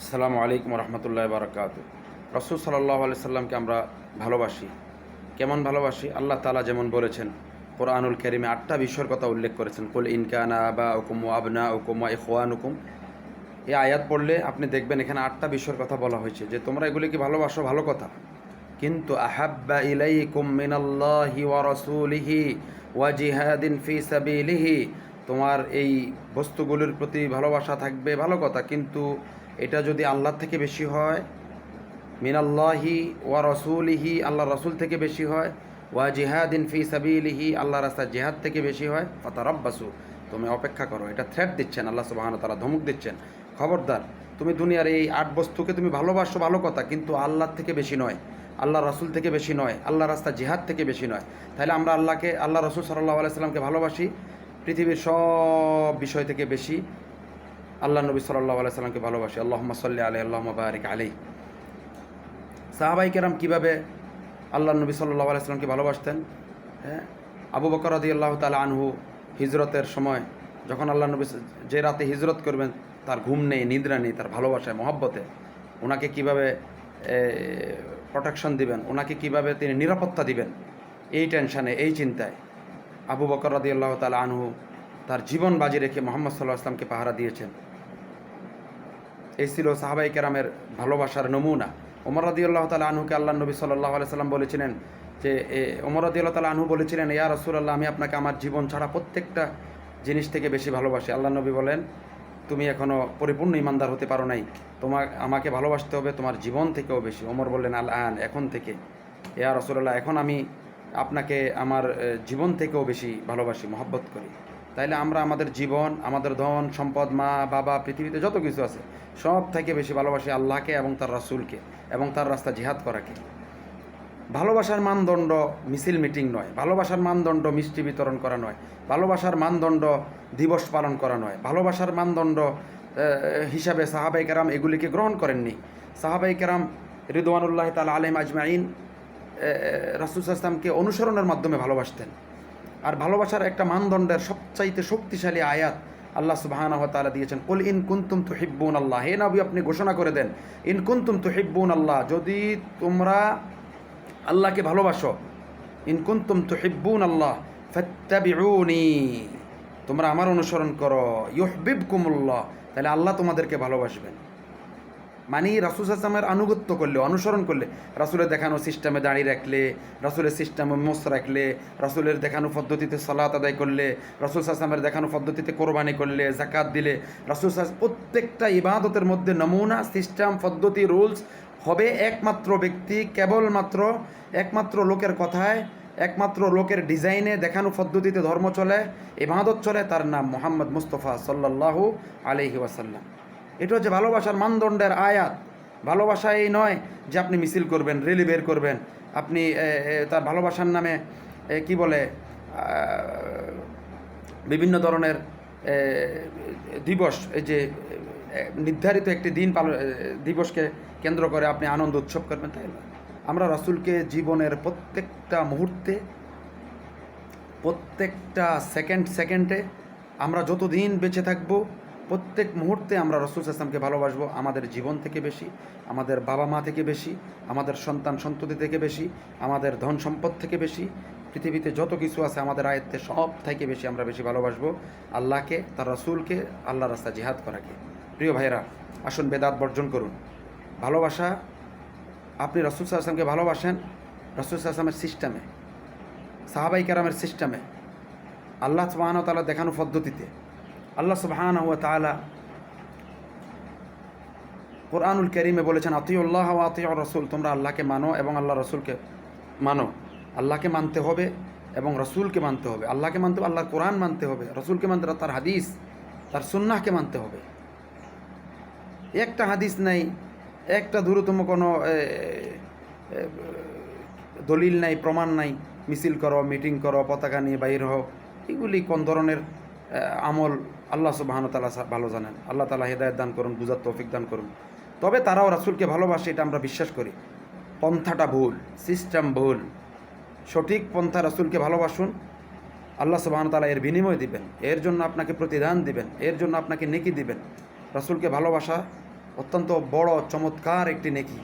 আসসালামু আলাইকুম রহমতুল্লাহ বারকাত। রসুল সাল্লাহ আলি সাল্লামকে আমরা ভালোবাসি। কেমন ভালোবাসি? আল্লাহ তাআলা যেমন বলেছেন, কোরআনুল কারীমে 8টা বিষয়ের কথা উল্লেখ করেছেন। কুল ইন কানা আবাউকুম ওয়া আবনাউকুম ওয়া ইখওয়ানুকুম। এই আয়াত পড়লে আপনি দেখবেন এখানে 8টা বিষয়ের কথা বলা হয়েছে যে তোমরা এগুলিকে ভালোবাসো, ভালো কথা। কিন্তু আহাব্বা ইলাইকুম মিনাল্লাহি ওয়া রাসূলিহি ওয়া জিহাদিন ফি সাবিলিহি, তোমার এই বস্তুগুলির প্রতি ভালোবাসা থাকবে, ভালো কথা, কিন্তু এটা যদি আল্লাহ থেকে বেশি হয়, মিনাল্লাহি ওয়া রাসূলিহি, আল্লাহ রাসূল থেকে বেশি হয়, ওয়া জিহাদিন ফি সাবিলিহি, আল্লাহ রাস্তায় জিহাদ থেকে বেশি হয়, ফাতারাব্বাসু, তুমি অপেক্ষা করো। এটা থ্রেট দিচ্ছেন আল্লাহ সুবহানাহু ওয়া তাআলা, ধমক দিচ্ছেন, খবরদার, তুমি দুনিয়ার এই 8 বস্তুকে তুমি ভালোবাসো, ভালো কথা, কিন্তু আল্লাহ থেকে বেশি নয়, আল্লাহ রাসূল থেকে বেশি নয়, আল্লাহ রাস্তা জিহাদ থেকে বেশি নয়। তাহলে আমরা আল্লাহকে, আল্লাহ রাসূল সাল্লাল্লাহু আলাইহি সাল্লামকে ভালোবাসি পৃথিবীর সব বিষয় থেকে বেশি। আল্লাহ নবী সাল্লাল্লাহু আলাইহি সাল্লামকে ভালোবাসি। আল্লাহুম্মা সাল্লি আলাইহি আল্লাহুম্মা বারিক আলাইহি। সাহাবায়ে কেরাম কীভাবে আল্লাহ নবী সাল্লাল্লাহু আলাইহি সাল্লামকে ভালোবাসতেন? হ্যাঁ, আবু বকর রাদিয়াল্লাহু তাআলা আনহু হিজরতের সময়, যখন আল্লাহ নবী যে রাতে হিজরত করবেন, তার ঘুম নেই, নিদ্রা নেই, তার ভালোবাসায়, মহব্বতে ওনাকে কীভাবে প্রোটেকশন দিবেন, ওনাকে কীভাবে তিনি নিরাপত্তা দিবেন, এই টেনশানে, এই চিন্তায় আবু বকর রাদিয়াল্লাহু তাআলা আনহু তার জীবন বাজি রেখে মুহাম্মদ সাল্লাল্লাহু আলাইহি সাল্লামকে পাহারা দিয়েছেন। এই ছিল সাহাবায়ে কেরামের ভালোবাসার নমুনা। ওমর রাদিয়াল্লাহু তাআলা আনহুকে আল্লাহ নবী সাল্লাল্লাহু আলাইহি সাল্লাম বলেছিলেন যে, ওমর রাদিয়াল্লাহু তাআলা আনহু বলেছিলেন, ইয়া রাসূলুল্লাহ, আমি আপনাকে আমার জীবন ছাড়া প্রত্যেকটা জিনিস থেকে বেশি ভালোবাসি। আল্লাহ নবী বলেন, তুমি এখনও পরিপূর্ণ ইমানদার হতে পারো নাই, আমাকে ভালোবাসতে হবে তোমার জীবন থেকেও বেশি। ওমর বললেন, আল আন, এখন থেকে, ইয়া রাসূলুল্লাহ, এখন আমি আপনাকে আমার জীবন থেকেও বেশি ভালোবাসি, মহব্বত করি। তাইলে আমরা আমাদের জীবন, আমাদের ধন সম্পদ, মা বাবা, পৃথিবীতে যত কিছু আছে, সব থেকে বেশি ভালোবাসি আল্লাহকে এবং তার রাসূলকে এবং তার রাস্তা জিহাদ করাকে। ভালোবাসার মানদণ্ড মিছিল মিটিং নয়, ভালোবাসার মানদণ্ড মিষ্টি বিতরণ করা নয়, ভালোবাসার মানদণ্ড দিবস পালন করা নয়, ভালোবাসার মানদণ্ড হিসাবে সাহাবায়ে কেরাম এগুলিকে গ্রহণ করেননি। সাহাবায়ে কেরাম রিদওয়ানুল্লাহি তাআলা আলাইহিম আজমাইন রাসূল সাল্লাল্লাহু আলাইহি ওয়াসাল্লামকে অনুসরণের মাধ্যমে ভালোবাসতেন। আর ভালোবাসার একটা মানদণ্ডের সবচাইতে শক্তিশালী আয়াত আল্লাহ সুবহানাহু ওয়া তাআলা দিয়েছেন, কুল ইন কুনতুম তুহিব্বুনাল্লাহ, হে নবী আপনি ঘোষণা করে দেন, ইন কুনতুম তুহিব্বুনাল্লাহ, যদি তোমরা আল্লাহকে ভালোবাসো, ইন কুনতুম তুহিব্বুনাল্লাহ ফাত্তাবিউনি, তোমরা আমার অনুসরণ করো, ইউহিব্বুকুমুল্লাহ, তাহলে আল্লাহ তোমাদেরকে ভালোবাসবেন। মানে রাসূল সাল্লাল্লাহু আলাইহি ওয়াসাল্লামের আনুগত্য করলে, অনুসরণ করলে, রাসূলের দেখানো সিস্টেমে দাঁড়িয়ে রাখলে, রাসূলের সিস্টেমে মোস রাখলে, রাসূলের দেখানো পদ্ধতিতে সালাত আদায় করলে, রাসূল সাল্লাল্লাহু আলাইহি ওয়াসাল্লামের দেখানো পদ্ধতিতে কোরবানি করলে, যাকাত দিলে, রাসূল সাল্লাল্লাহু আলাইহি ওয়াসাল্লাম প্রত্যেকটা ইবাদতের মধ্যে নমুনা, সিস্টেম, পদ্ধতি, রুলস হবে একমাত্র ব্যক্তি, কেবলমাত্র একমাত্র লোকের কথায়, একমাত্র লোকের ডিজাইনে, দেখানো পদ্ধতিতে ধর্ম চলে, ইবাদত চলে, তার নাম মুহাম্মদ মুস্তাফা সাল্লাল্লাহু আলাইহি ওয়াসাল্লাম। এটা হচ্ছে ভালোবাসার মানদণ্ডের আয়াত। ভালোবাসা এই নয় যে আপনি মিছিল করবেন, র্যালি বের করবেন, আপনি তার ভালোবাসার নামে কি বলে বিভিন্ন ধরনের দিবস, এই যে নির্ধারিত একটি দিন দিবসকে কেন্দ্র করে আপনি আনন্দ উৎসব করবেন, তাই না? আমরা রাসূলকে জীবনের প্রত্যেকটা মুহূর্তে, প্রত্যেকটা সেকেন্ডে, আমরা যতদিন বেঁচে থাকবো, প্রত্যেক মুহূর্তে আমরা রাসূল সাল্লাল্লাহু আলাইহি ওয়াসাল্লামকে ভালোবাসবো, আমাদের জীবন থেকে বেশি, আমাদের বাবা মা থেকে বেশি, আমাদের সন্তান সন্ততি থেকে বেশি, আমাদের ধন সম্পদ থেকে বেশি, পৃথিবীতে যত কিছু আছে আমাদের আয়ত্তে, সব থেকে বেশি আমরা বেশি ভালোবাসবো আল্লাহকে, তার রাসূলকে, আল্লাহর রাস্তায় জিহাদ করাকে। প্রিয় ভাইরা, আসুন বেদাত বর্জন করুন। ভালোবাসা, আপনি রাসূল সাল্লাল্লাহু আলাইহি ওয়াসাল্লামকে ভালোবাসেন রাসূল সাল্লাল্লাহু আলাইহি ওয়াসাল্লামের সিস্টেমে, সাহাবায়ে কেরামের সিস্টেমে, আল্লাহ সুবহানাহু ওয়া তাআলা দেখানো পদ্ধতিতে। আল্লাহ সুবহানাহু ওয়া তাআলা কোরআনুল কারীমে বলেছেন, আতিউল্লাহ ওয়া আতিউর রাসূল, তোমরা আল্লাহকে মানো এবং আল্লাহ রাসূলকে মানো। আল্লাহকে মানতে হবে এবং রাসূলকে মানতে হবে। আল্লাহকে মানতে হবে, আল্লাহর কোরআন মানতে হবে, রাসূলকে মানতে হবে, তার হাদিস, তার সুন্নাহকে মানতে হবে। একটা হাদিস নাই, একটা দ্রুততম কোনো দলিল নাই, প্রমাণ নাই, মিছিল করো, মিটিং করো, পতাকা নিয়ে বাইর হও, এগুলি কোন ধরনের আমল আল্লাহ সুবহানাহু ওয়া তাআলা ভালো জানেন। আল্লাহ তাআলা হেদায়েত দান করুন, বুঝার তৌফিক দান করুন। তবে তারাও রাসূলকে ভালোবাসে, এটা আমরা বিশ্বাস করি। পন্থাটা ভুল, সিস্টেম ভুল। সঠিক পন্থা রাসূলকে ভালোবাসুন, আল্লাহ সুবহানাহু ওয়া তাআলা এর বিনিময় দিবেন, এর জন্য আপনাকে প্রতিদান দিবেন, এর জন্য আপনাকে নেকি দিবেন। রাসূলকে ভালোবাসা অত্যন্ত বড় চমৎকার একটি নেকি।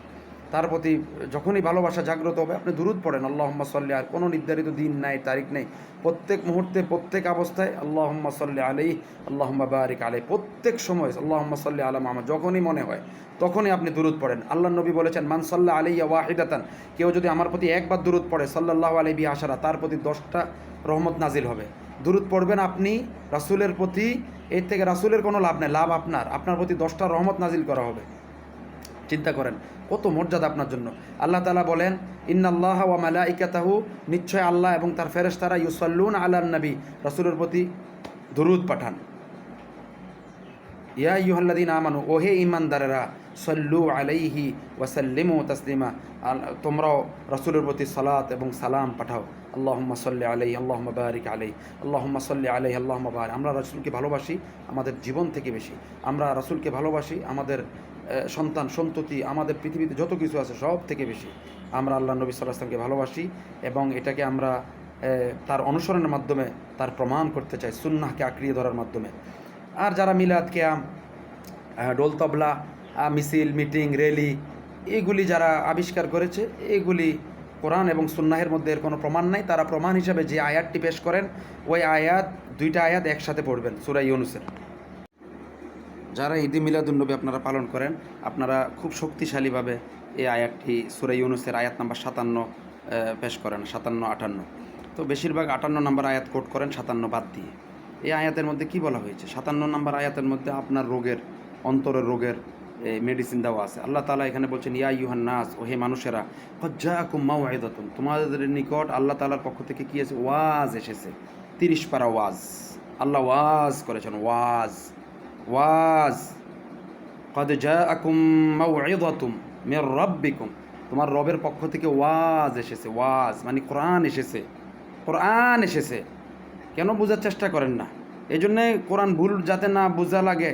তার প্রতি যখনই ভালোবাসা জাগ্রত হবে আপনি দুরূদ পড়েন আল্লাহুম্মা সাল্লি, আর কোনো নির্ধারিত দিন নাই, তারিখ নেই, প্রত্যেক মুহূর্তে প্রত্যেক অবস্থায় আল্লাহুম্মা সাল্লি আলাইহি আল্লাহুম্মা বারিক আলাইহি, প্রত্যেক সময় আল্লাহুম্মা সাল্লি আলা মুহাম্মাদ, যখনই মনে হয় তখনই আপনি দুরূদ পড়েন। আল্লাহর নবী বলেছেন মান সাল্লা আলাইয়া ওয়াহিদাতান, কেউ যদি আমার প্রতি একবার দুরূদ পড়ে সাল্লাল্লাহু আলাইহি বিহি আশারা, তার প্রতি 10টা রহমত নাজিল হবে। দুরূদ পড়বেন আপনি রাসূলের প্রতি, এর থেকে রাসূলের কোনো লাভ নেই, লাভ আপনার প্রতি 10টা রহমত নাজিল করা হবে। চিন্তা করেন কত মর্যাদা আপনার জন্য। আল্লাহ তাআলা বলেন ইন্নাল্লাহা ওয়া মালাইকাতাহু, নিশ্চয় আল্লাহ এবং তার ফেরেশতারা ইউসাল্লুনা আলান নবী, রাসূলের প্রতি দুরূদ পাঠান। ইয়া আইয়ুহাল্লাযীনা আমানু, ওহে ঈমানদারেরা, সাল্লু আলাইহি ওয়া সাল্লিমু তাসলিমা, তোমরাও রাসূলের প্রতি সালাত এবং সালাম পাঠাও। আল্লাহুম্মা সাল্লি আলাইহি আল্লাহুম্মা বারিক আলাইহি আল্লাহুম্মা সাল্লি আলাইহি আল্লাহুম্মা বারিক। আমরা রাসূলকে ভালোবাসি আমাদের জীবন থেকে বেশি, আমরা রাসূলকে ভালোবাসি আমাদের সন্তান সন্ততি, আমাদের পৃথিবীতে যত কিছু আছে সব থেকে বেশি আমরা আল্লাহ নবী সাল্লাল্লাহু আলাইহি ওয়াসাল্লামকে ভালোবাসি, এবং এটাকে আমরা তার অনুসরণের মাধ্যমে তার প্রমাণ করতে চাই, সুন্নাহকে আঁকড়িয়ে ধরার মাধ্যমে। আর যারা মিলাদ কিয়াম, ডোল তবলা, মিছিল, মিটিং, র্যালি, এগুলি যারা আবিষ্কার করেছে, এগুলি কোরআন এবং সুন্নাহের মধ্যে এর কোনো প্রমাণ নাই। তারা প্রমাণ হিসাবে যে আয়াতটি পেশ করেন, ওই আয়াত, 2টা আয়াত একসাথে পড়বেন সূরা ইউনূসের। যারা ঈদে মিলাদুন্নবী আপনারা পালন করেন, আপনারা খুব শক্তিশালীভাবে এই আয়াতটি সূরা ইউনূসের আয়াত নাম্বার 57 পেশ করেন, 57, 58। তো বেশিরভাগ 58 নম্বর আয়াত কোট করেন 57 বাদ দিয়ে। এই আয়াতের মধ্যে কি বলা হয়েছে? 57 নম্বর আয়াতের মধ্যে আপনার রোগের, অন্তরের রোগের মেডিসিন দেওয়া আছে। আল্লাহ তাআলা এখানে বলছেন ইয়া আইয়ুহান নাস, ওহে মানুষেরা, ক্বাদ জাআকুম মাউইযাতুন, তোমাদের নিকট আল্লাহ তাআলার পক্ষ থেকে কি আছে? ওয়াজ এসেছে। 30 পারা ওয়াজ, আল্লাহ ওয়াজ করেছেন, ওয়াজ ওয়াজ। ক্বাদ জাআকুম মাউইযাতুম মির রাব্বিকুম, তোমার রবের পক্ষ থেকে ওয়াজ এসেছে। ওয়াজ মানে কোরআন এসেছে, কোরআন এসেছে। কেন বোঝার চেষ্টা করেন না? এই জন্যে কোরআন ভুল যাতে না বোঝা লাগে,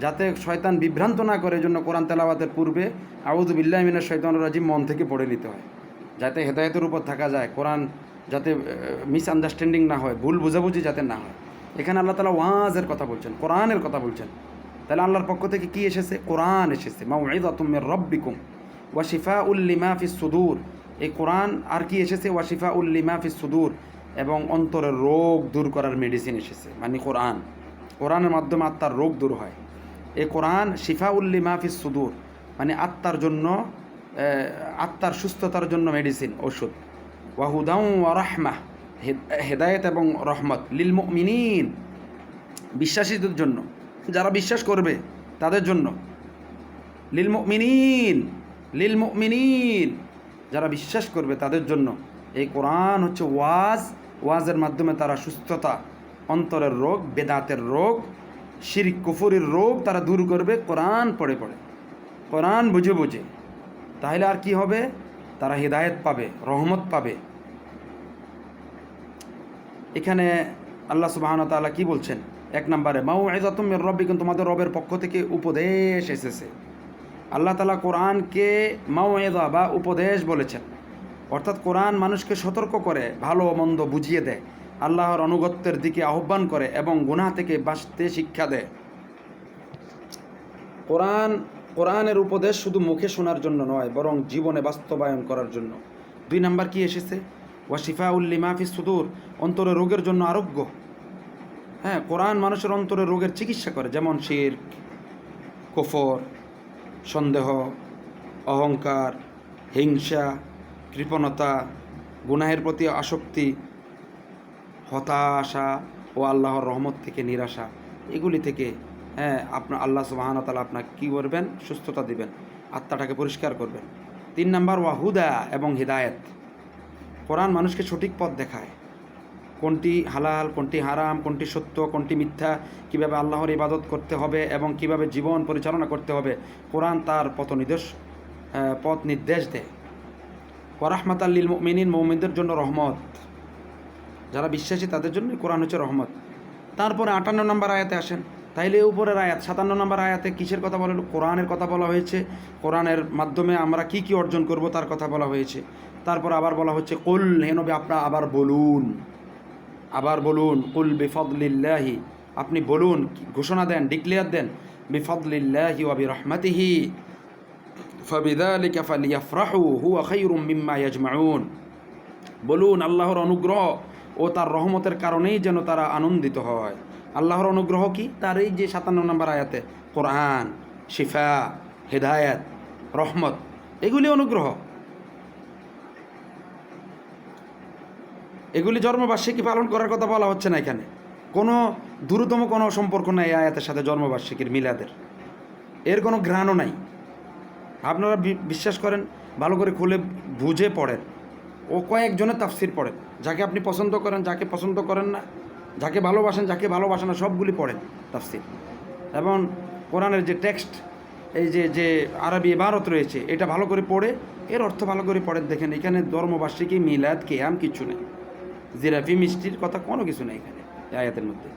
যাতে শয়তান বিভ্রান্ত না করে, এই জন্য কোরআন তেলাওয়াতের পূর্বে আউযু বিল্লাহি মিনাশ শাইতানির রাজিম মন থেকে পড়ে নিতে হয়, যাতে হেদায়েতের উপর থাকা যায়, কোরআন যাতে মিসআন্ডারস্ট্যান্ডিং না হয়, ভুল বোঝাবুঝি যাতে না হয়। এখানে আল্লাহ তাআলা ওয়াজের কথা বলছেন, কোরআনের কথা বলছেন। তাহলে আল্লাহর পক্ষ থেকে কি এসেছে? কোরআন এসেছে। মাউইযাতুম মির রাব্বিকুম ওয়া শিফাউল লিমা ফিস সুদূর, এই কোরআন আর কি এসেছে? ওয়া শিফাউল লিমা ফিস সুদূর, এবং অন্তরের রোগ দূর করার মেডিসিন এসেছে। মানে কোরআন, কোরআনের মাধ্যমে আত্মার রোগ দূর হয়। এই কোরআন শিফাউল লিমা ফিস সুদূর, মানে আত্মার জন্য, আত্মার সুস্থতার জন্য মেডিসিন, ওষুধ। ওয়া হুদাউ ওয়া রাহমাহ, হেদায়েত এবং রহমত, লিল মুমিনিন, বিশ্বাসীদের জন্য, যারা বিশ্বাস করবে তাদের জন্য। লিল মুমিনিন, লিল মুমিনিন, যারা বিশ্বাস করবে তাদের জন্য এই কোরআন হচ্ছে ওয়াজ। ওয়াজের মাধ্যমে তারা সুস্থতা, অন্তরের রোগ, বেদাতের রোগ, শিরক কুফরের রোগ তারা দূর করবে কোরআন পড়ে পড়ে, কোরআন বুঝে বুঝে। তাহলে আর কি হবে? তারা হিদায়াত পাবে, রহমত পাবে। এখানে আল্লাহ সুবহানাহু ওয়া তাআলা কি বলছেন? 1 নম্বরে মাউইযাতুম মির রাব্বিকুম, তোমাদের রবের পক্ষ থেকে উপদেশ এসেছে। আল্লাহ তাআলা কোরআনকে মাউইযা বা উপদেশ বলেছেন, অর্থাৎ কোরআন মানুষকে সতর্ক করে, ভালো মন্দ বুঝিয়ে দেয়, আল্লাহর আনুগত্যের দিকে আহ্বান করে এবং গুনাহ থেকে বাঁচতে শিক্ষা দেয়। কোরআনের উপদেশ শুধু মুখে শোনার জন্য নয়, বরং জীবনে বাস্তবায়ন করার জন্য। 2 নাম্বার কি এসেছে? ওয়া শিফাউল লিমা ফিস সুদূর, অন্তরের রোগের জন্য আরোগ্য। হ্যাঁ, কোরআন মানুষের অন্তরের রোগের চিকিৎসা করে, যেমন শিরক, কুফর, সন্দেহ, অহংকার, হিংসা, কৃপণতা, গুনাহের প্রতি আসক্তি, হতাশা ও আল্লাহর রহমত থেকে নিরাশা, এগুলি থেকে আপনার আল্লাহ সুবহানাহু ওয়া তাআলা আপনাকে কী করবেন? সুস্থতা দিবেন, আত্মাটাকে পরিষ্কার করবেন। 3 নাম্বার ওয়াহুদা এবং হিদায়াত, কোরআন মানুষকে সঠিক পথ দেখায়, কোনটি হালাল, কোনটি হারাম, কোনটি সত্য, কোনটি মিথ্যা, কিভাবে আল্লাহর ইবাদত করতে হবে এবং কিভাবে জীবন পরিচালনা করতে হবে। কোরআন তার পথ নির্দেশ দেয়। ওয়া রাহমাতাল লিল মুমিনিন, মুমিনদের জন্য রহমত, যারা বিশ্বাসী তাদের জন্য কোরআন হচ্ছে রহমত। তারপরে 58 নম্বর আয়াতে আসেন। তাইলে উপরের আয়াত 57 নম্বর আয়াতে কিসের কথা বলা হলো? কোরআনের কথা বলা হয়েছে, কোরআনের মাধ্যমে আমরা কি কি অর্জন করব তার কথা বলা হয়েছে। তারপর আবার বলা হচ্ছে কুল, হে নবী আপনারা আবার বলুন, কুল বিফাদলিল্লাহি, আপনি বলুন, ঘোষণা দেন, ডিক্লেয়ার দেন, বিফাদলিল্লাহি ওয়া বিরহমাতিহি ফাবিযালিকা ফালিয়াফরাহু হুয়া খায়রুম মিম্মা ইয়াজমাউন। বলুন আল্লাহর অনুগ্রহ ও তার রহমতের কারণেই যেন তারা আনন্দিত হয়। আল্লাহর অনুগ্রহ কি? তার এই যে 57 নম্বর আয়াতে কোরআন, শিফা, হেদায়েত, রহমত, এগুলি অনুগ্রহ। এগুলি জন্মবার্ষিকী পালন করার কথা বলা হচ্ছে না এখানে। কোনো দূরতম কোনো সম্পর্ক নাই এই আয়াতের সাথে জন্মবার্ষিকীর, মিলাদের। এর কোনো ঘ্রাণও নাই। আপনারা বিশ্বাস করেন, ভালো করে খুলে বুঝে পড়েন ও কয়েকজনের তাফসির পড়েন, যাকে আপনি পছন্দ করেন, যাকে পছন্দ করেন না, যাকে ভালোবাসেন, যাকে ভালোবাসেন না, সবগুলি পড়েন তাফসির। এবং কোরআনের যে টেক্সট, এই যে আরবি ইবারত রয়েছে, এটা ভালো করে পড়ে এর অর্থ ভালো করে পড়েন। দেখেন এখানে ধর্মবার্ষিকী, মিলাদ, কিয়াম কিচ্ছু নেই। জিরাফি মিষ্টির কথা কোনো কিছু নেই এখানে আয়াতের মধ্যে।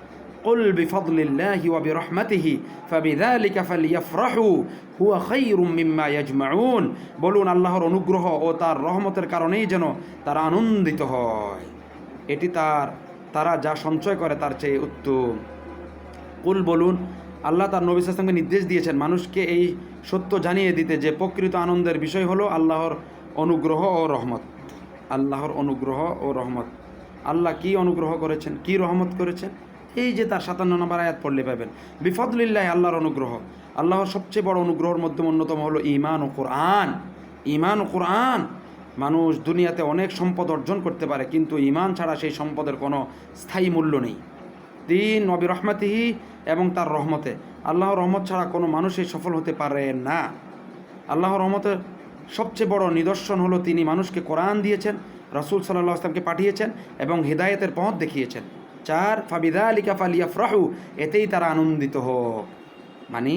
কুল বিফাদলিল্লাহি ওয়া বিরহমাতিহি ফাবিযালিকা ফালিয়াফরাহু হুয়া খায়রুম মিম্মা ইয়াজমাউন। বলুন আল্লাহর অনুগ্রহ ও তার রহমতের কারণেই যেন তারা আনন্দিত হয়, এটি তারা যা সঞ্চয় করে তার চেয়ে উত্তম। কুল বলুন, আল্লাহ তার নবী সাল্লাল্লাহু আলাইহি ওয়াসাল্লামকে নির্দেশ দিয়েছেন মানুষকে এই সত্য জানিয়ে দিতে যে প্রকৃত আনন্দের বিষয় হলো আল্লাহর অনুগ্রহ ও রহমত। আল্লাহর অনুগ্রহ ও রহমত। আল্লাহ কি অনুগ্রহ করেছেন, কি রহমত করেছেন, এই যে তার 57 নম্বর আয়াত পড়লে পাবেন। বিফদলিল্লাহ, আল্লাহর অনুগ্রহ। আল্লাহর সবচেয়ে বড় অনুগ্রহের মধ্যে অন্যতম হলো ঈমান ও কোরআন। ঈমান ও কোরআন। মানুষ দুনিয়াতে অনেক সম্পদ অর্জন করতে পারে, কিন্তু ঈমান ছাড়া সেই সম্পদের কোনো স্থায়ী মূল্য নেই। দিন নবী রহমাতিহি, এবং তার রহমতে। আল্লাহর রহমত ছাড়া কোনো মানুষই সফল হতে পারে না। আল্লাহর রহমতের সবচেয়ে বড় নিদর্শন হলো তিনি মানুষকে কোরআন দিয়েছেন, রাসূল সাল্লাল্লাহু আলাইহি ওয়াসাল্লামকে পাঠিয়েছেন এবং হিদায়েতের পথ দেখিয়েছেন। 4 ফাবিযালিকা ফালিয়াফরাহু, এতেই তারা আনন্দিত হোক। মানে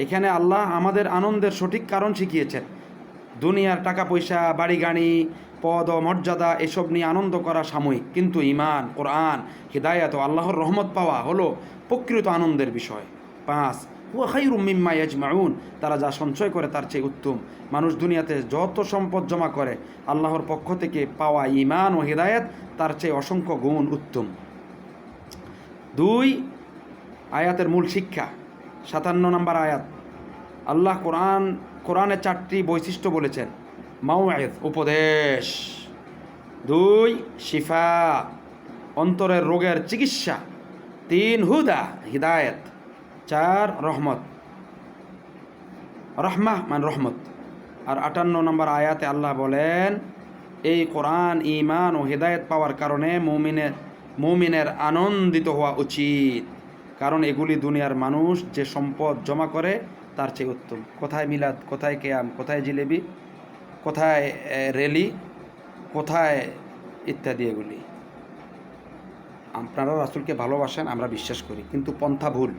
এখানে আল্লাহ আমাদের আনন্দের সঠিক কারণ শিখিয়েছেন। দুনিয়ার টাকা পয়সা, বাড়ি গাড়ি, পদ ও মর্যাদা এসব নিয়ে আনন্দ করা সাময়িক, কিন্তু ঈমান, কোরআন, হিদায়াত ও আল্লাহর রহমত পাওয়া হলো প্রকৃত আনন্দের বিষয়। 5 হুয়া খায়রুম মিম্মা ইয়াজমাউন, তারা যা সঞ্চয় করে তার চেয়ে উত্তম। মানুষ দুনিয়াতে যত সম্পদ জমা করে, আল্লাহর পক্ষ থেকে পাওয়া ঈমান ও হিদায়াত তার চেয়ে অসংখ্য গুণ উত্তম। 2 আয়াতের মূল শিক্ষা, 57 নম্বর আয়াত। আল্লাহ কোরআনে 4টি বৈশিষ্ট্য বলেছেন। মাউইজ, উপদেশ। 2 শিফা, অন্তরের রোগের চিকিৎসা। 3 হুদা, হিদায়েত। 4 রহমত, রহমা মানে রহমত। আর 58 নম্বর আয়াতে আল্লাহ বলেন, এই কোরআন, ঈমান ও হিদায়েত পাওয়ার কারণে মুমিনের আনন্দিত হওয়া উচিত, কারণ এগুলি দুনিয়ার মানুষ যে সম্পদ জমা করে তার চেয়ে উত্তম। কোথায় মিলাদ, কোথায় কিয়াম, কোথায় জিলেবি, কোথায় রেলি, কোথায় ইত্যাদি। এগুলি আপনারা রাসূলকে ভালোবাসেন, আমরা বিশ্বাস করি, কিন্তু পন্থা ভুল।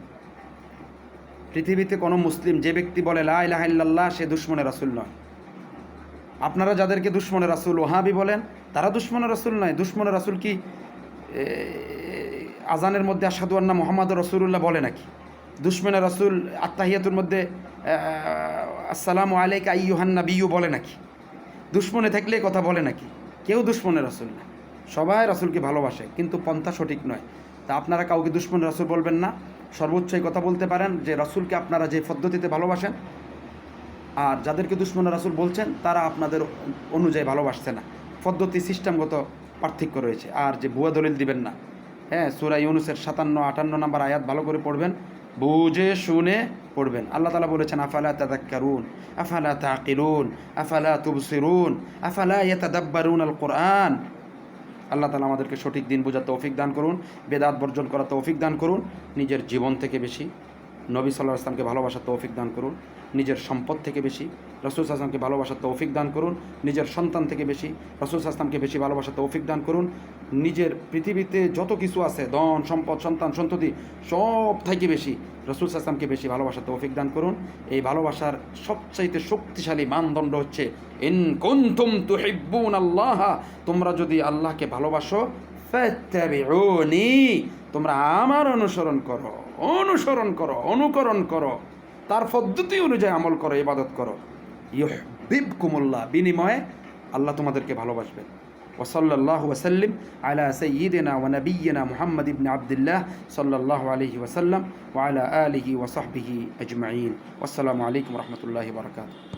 পৃথিবীতে কোনো মুসলিম যে ব্যক্তি বলে লা ইলাহা ইল্লাল্লাহ, সে দুশমনে রাসূল নয়। আপনারা যাদেরকে দুশমনে রাসূল ওহাবি বলেন, তারা দুশমনে রাসূল নয়। দুশমনে রাসূল কি আজানের মধ্যে আশহাদু আন্না মুহাম্মাদুর রাসূলুল্লাহ বলে নাকি? দুশমনে রাসূল আত্তাহিয়াতুর মধ্যে আসসালামু আলাইকা আইয়ুহান নাবিয়্যু বলে নাকি? দুশমনে থাকলে কথা বলে নাকি? কেউ দুশমনে রাসূল না, সবাই রাসূলকে ভালোবাসে, কিন্তু পন্থা সঠিক নয়। তা আপনারা কাউকে দুশমনে রাসূল বলবেন না। সর্বোচ্চ এই কথা বলতে পারেন যে রাসূলকে আপনারা যে পদ্ধতিতে ভালোবাসেন, আর যাদেরকে দুশমনে রাসূল বলছেন তারা আপনাদের অনুযায়ী ভালোবাসছে না। পদ্ধতি, সিস্টেমগত পার্থক্য রয়েছে। আর যে ভুয়া দলিল দিবেন না। হ্যাঁ, সূরা ইউনূসের 57-58 নম্বর আয়াত ভালো করে পড়বেন, বুঝে শুনে পড়বেন। আল্লাহ তাআলা বলেছেন, আফালা তাযাক্কারুন, আফালা তাকিলুন, আফালা তুবসিরুন, আফালা ইয়াতাদাব্বারুনাল কুরআন। আল্লাহ তাআলা আমাদেরকে সঠিক দিন বোঝার তৌফিক দান করুন, বেদাত বর্জন করার তৌফিক দান করুন, নিজের জীবন থেকে বেশি নবী সাল্লাল্লাহু আলাইহি ওয়াসাল্লামকে ভালোবাসার তৌফিক দান করুন, নিজের সম্পদ থেকে বেশি রাসূল সাল্লাল্লাহু আলাইহি ওয়াসাল্লামকে ভালোবাসার তৌফিক দান করুন, নিজের সন্তান থেকে বেশি রাসূল সাল্লাল্লাহু আলাইহি ওয়াসাল্লামকে বেশি ভালোবাসার তৌফিক দান করুন, নিজের পৃথিবীতে যত কিছু আছে, ধন সম্পদ, সন্তান সন্ততি, সব থেকে বেশি রাসূল সাল্লাল্লাহু আলাইহি ওয়াসাল্লামকে বেশি ভালোবাসার তৌফিক দান করুন। এই ভালোবাসার সবচাইতে শক্তিশালী মানদণ্ড হচ্ছে ইন কুনতুম তুহিব্বুনাল্লাহ, তোমরা যদি আল্লাহকে ভালোবাসো, ফাত্তাবিউনি, তোমরা আমার অনুসরণ করো, অনুকরণ করো, তার পদ্ধতি অনুযায়ী আমল করো, ইবাদত করো। ইউহিব্বুকুমুল্লাহ, বিনিময়ে আল্লাহ তোমাদেরকে ভালোবাসবেন। وصلى الله وسلم على سيدنا ونبينا محمد بن عبد الله صلى الله عليه وسلم وعلى آله وصحبه أجمعين والسلام عليكم ورحمة الله وبركاته.